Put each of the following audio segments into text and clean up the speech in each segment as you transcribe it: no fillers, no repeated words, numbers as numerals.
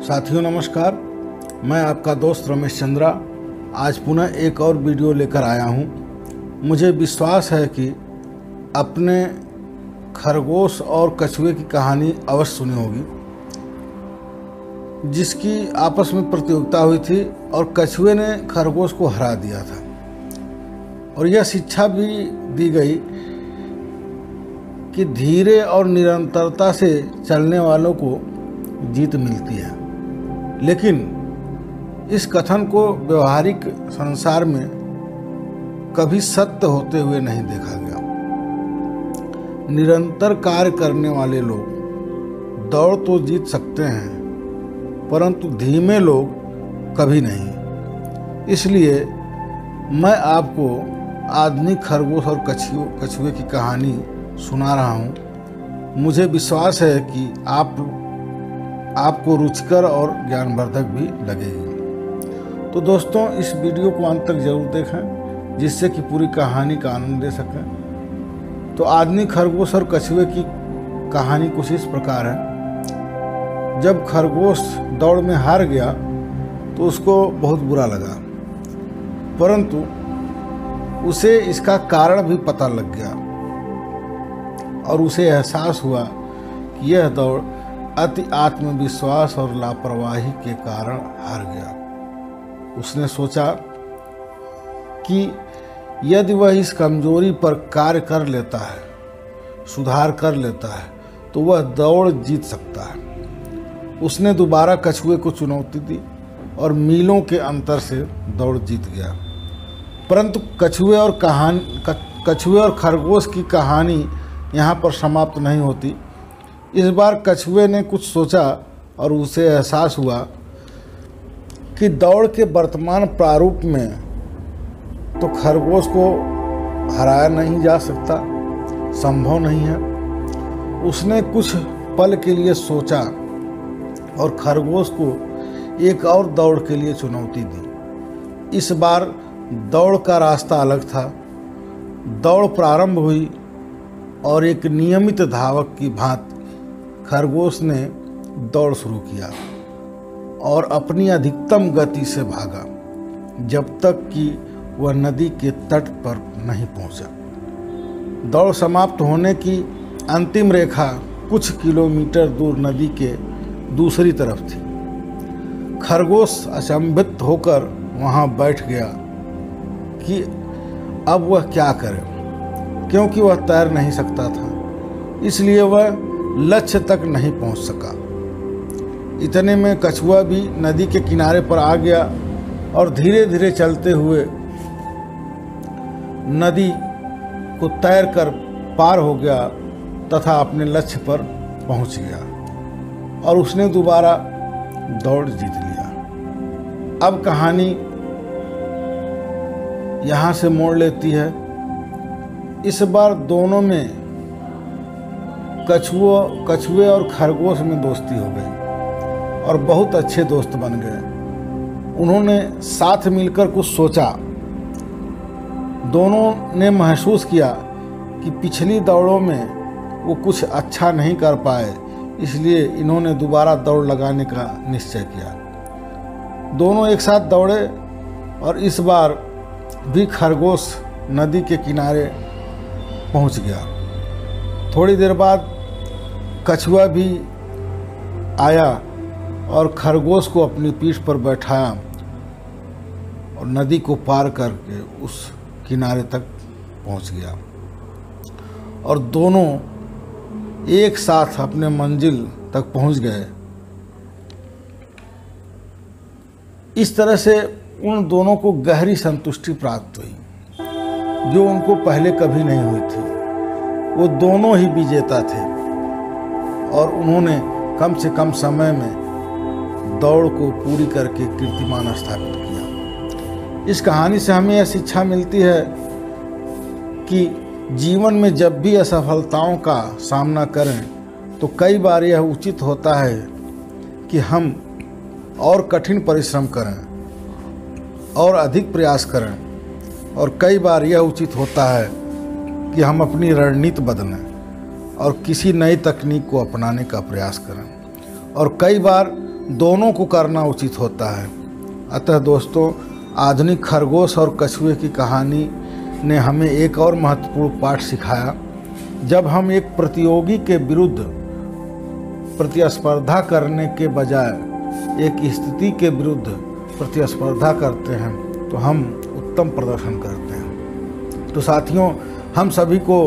साथियों नमस्कार, मैं आपका दोस्त रमेश चंद्रा आज पुनः एक और वीडियो लेकर आया हूं। मुझे विश्वास है कि अपने खरगोश और कछुए की कहानी अवश्य सुनी होगी, जिसकी आपस में प्रतियोगिता हुई थी और कछुए ने खरगोश को हरा दिया था। और यह शिक्षा भी दी गई कि धीरे और निरंतरता से चलने वालों को जीत मिलती है। लेकिन इस कथन को व्यवहारिक संसार में कभी सत्य होते हुए नहीं देखा गया। निरंतर कार्य करने वाले लोग दौड़ तो जीत सकते हैं, परंतु धीमे लोग कभी नहीं। इसलिए मैं आपको आधुनिक खरगोश और कछुए की कहानी सुना रहा हूँ। मुझे विश्वास है कि आपको रुचिकर और ज्ञानवर्धक भी लगेगी। तो दोस्तों, इस वीडियो को अंत तक जरूर देखें, जिससे कि पूरी कहानी का आनंद ले सकें। तो आधुनिक खरगोश और कछुए की कहानी कुछ इस प्रकार है। जब खरगोश दौड़ में हार गया तो उसको बहुत बुरा लगा, परंतु उसे इसका कारण भी पता लग गया और उसे एहसास हुआ कि यह दौड़ अति आत्मविश्वास और लापरवाही के कारण हार गया। उसने सोचा कि यदि वह इस कमजोरी पर कार्य कर लेता है, सुधार कर लेता है, तो वह दौड़ जीत सकता है। उसने दोबारा कछुए को चुनौती दी और मीलों के अंतर से दौड़ जीत गया। परंतु कछुए और खरगोश की कहानी यहाँ पर समाप्त नहीं होती। इस बार कछुए ने कुछ सोचा और उसे एहसास हुआ कि दौड़ के वर्तमान प्रारूप में तो खरगोश को हराया नहीं जा सकता, संभव नहीं है। उसने कुछ पल के लिए सोचा और खरगोश को एक और दौड़ के लिए चुनौती दी। इस बार दौड़ का रास्ता अलग था। दौड़ प्रारंभ हुई और एक नियमित धावक की भांति खरगोश ने दौड़ शुरू किया और अपनी अधिकतम गति से भागा, जब तक कि वह नदी के तट पर नहीं पहुंचा। दौड़ समाप्त होने की अंतिम रेखा कुछ किलोमीटर दूर नदी के दूसरी तरफ थी। खरगोश अचंभित होकर वहां बैठ गया कि अब वह क्या करे, क्योंकि वह तैर नहीं सकता था। इसलिए वह लक्ष्य तक नहीं पहुंच सका। इतने में कछुआ भी नदी के किनारे पर आ गया और धीरे धीरे चलते हुए नदी को तैरकर पार हो गया तथा अपने लक्ष्य पर पहुंच गया और उसने दोबारा दौड़ जीत लिया। अब कहानी यहाँ से मोड़ लेती है। इस बार दोनों में कछुए और खरगोश में दोस्ती हो गई और बहुत अच्छे दोस्त बन गए। उन्होंने साथ मिलकर कुछ सोचा। दोनों ने महसूस किया कि पिछली दौड़ों में वो कुछ अच्छा नहीं कर पाए, इसलिए इन्होंने दोबारा दौड़ लगाने का निश्चय किया। दोनों एक साथ दौड़े और इस बार भी खरगोश नदी के किनारे पहुंच गया। थोड़ी देर बाद कछुआ भी आया और खरगोश को अपनी पीठ पर बैठाया और नदी को पार करके उस किनारे तक पहुंच गया और दोनों एक साथ अपने मंजिल तक पहुंच गए। इस तरह से उन दोनों को गहरी संतुष्टि प्राप्त हुई, जो उनको पहले कभी नहीं हुई थी। वो दोनों ही विजेता थे और उन्होंने कम से कम समय में दौड़ को पूरी करके कीर्तिमान स्थापित किया। इस कहानी से हमें यह शिक्षा मिलती है कि जीवन में जब भी असफलताओं का सामना करें तो कई बार यह उचित होता है कि हम और कठिन परिश्रम करें और अधिक प्रयास करें, और कई बार यह उचित होता है कि हम अपनी रणनीति बदलें और किसी नई तकनीक को अपनाने का प्रयास करें, और कई बार दोनों को करना उचित होता है। अतः दोस्तों, आधुनिक खरगोश और कछुए की कहानी ने हमें एक और महत्वपूर्ण पाठ सिखाया। जब हम एक प्रतियोगी के विरुद्ध प्रतिस्पर्धा करने के बजाय एक स्थिति के विरुद्ध प्रतिस्पर्धा करते हैं तो हम उत्तम प्रदर्शन करते हैं। तो साथियों, हम सभी को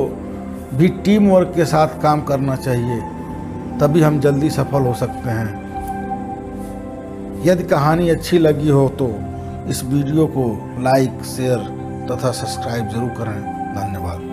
भी टीम वर्क के साथ काम करना चाहिए, तभी हम जल्दी सफल हो सकते हैं। यदि कहानी अच्छी लगी हो तो इस वीडियो को लाइक, शेयर तथा सब्सक्राइब जरूर करें। धन्यवाद।